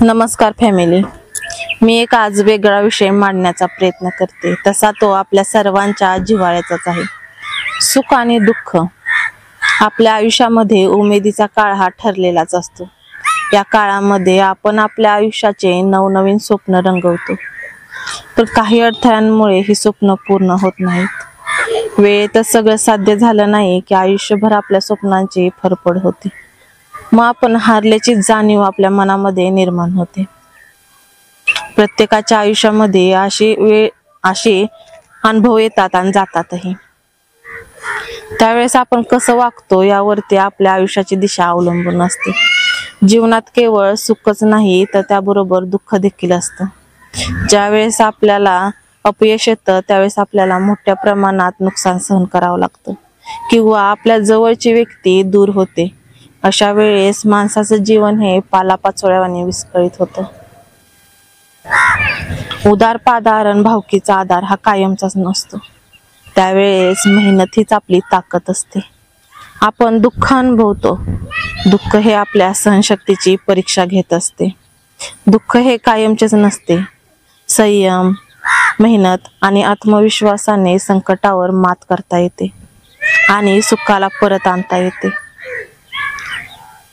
नमस्कार फॅमिली, मी एक आज वेगळा विषय मांडण्याचा प्रयत्न करते। तसा तो आपल्या सर्वांच्या जिव्हाळ्याचाच आहे। सुख आणि दुःख आपल्या आयुष्यामध्ये उमेदीचा काळ हा ठरलेलाच असतो। या काळामध्ये आपण आपल्या आयुष्याचे नवनवीन स्वप्न रंगवतो, पण काही अडथळ्यांमुळे ही स्वप्न पूर्ण होत नाहीत। वेळेतच सगळं साध्य झालं नाही की आयुष्यभर आपल्या स्वप्नांची फरफड होते। मग आपण हारल्याची जाणीव आपल्या मनामध्ये निर्माण होते। प्रत्येकाच्या आयुष्यामध्ये असे अनुभव येतात आणि जातातही। त्यावेळेस आपण कसं वागतो यावरती आपल्या आयुष्याची दिशा अवलंबून असते। जीवनात केवळ सुखच नाही तर त्याबरोबर दुःख देखील असतं। ज्यावेळेस आपल्याला अपयश येतं त्यावेळेस आपल्याला मोठ्या प्रमाणात नुकसान सहन करावं लागतं किंवा आपल्या जवळची व्यक्ती दूर होते। अशा वेळेस माणसाचं जीवन हे पालापाचोळ्यावाने विस्कळीत होतं। उदार पादार आणि भावकीचा आधार हा कायमचाच नसतो। त्यावेळेस मेहनत हीच आपली ताकद असते। आपण दुःख अनुभवतो, दुःख हे आपल्या सहनशक्तीची परीक्षा घेत असते। दुःख हे कायमचेच नसते। संयम, मेहनत आणि आत्मविश्वासाने संकटावर मात करता येते आणि सुखाला परत आणता येते।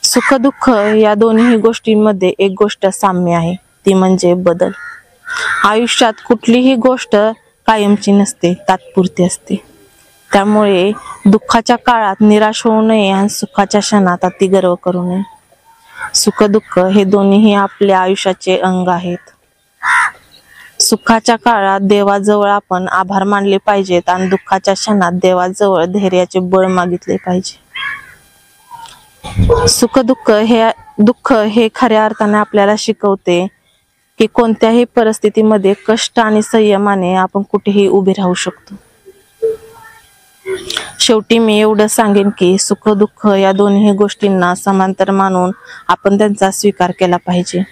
सुख दुःख या दोन्ही गोष्टींमध्ये एक गोष्ट साम्य आहे, ती म्हणजे बदल। आयुष्यात कुठलीही गोष्ट कायमची नसते, तात्पुरती असते। त्यामुळे दुःखाच्या काळात निराश होऊ नये आणि सुखाच्या क्षणात अतिगर्व करू नये। सुख दुःख हे दोन्ही आपल्या आयुष्याचे अंग आहेत। सुखाच्या काळात देवाजवळ आपण आभार मानले पाहिजेत आणि दुःखाच्या क्षणात देवाजवळ धैर्याचे बळ मागितले पाहिजे। दुःख हे खऱ्या अर्थाने आपल्याला शिकवते की कोणत्याही परिस्थितीमध्ये कष्ट आणि संयमाने आपण कुठेही उभे राहू शकतो। शेवटी मी एवढं सांगेन की सुख दुःख या दोन्ही गोष्टींना समांतर मानून आपण त्यांचा स्वीकार केला पाहिजे।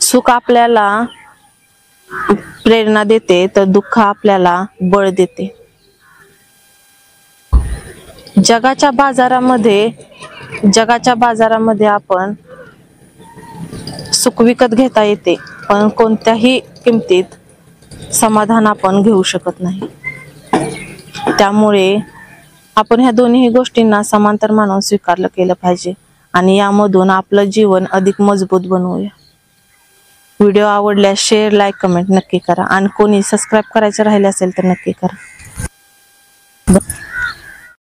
सुख आपल्याला प्रेरणा देते तर दुःख आपल्याला बळ देते। जगाच्या बाजारामध्ये आपण सुख विकत घेता येते, पण कोणत्याही किमतीत समाधान आपण घेऊ शकत नाही। त्यामुळे आपण ह्या दोन्ही गोष्टींना समांतर मानून स्वीकारलं केलं पाहिजे आणि यामधून आपलं जीवन अधिक मजबूत बनवूया। व्हिडिओ आवडल्यास शेअर, लाईक, कमेंट नक्की करा आणि कोणी सबस्क्राईब करायचं राहिले असेल तर नक्की करा।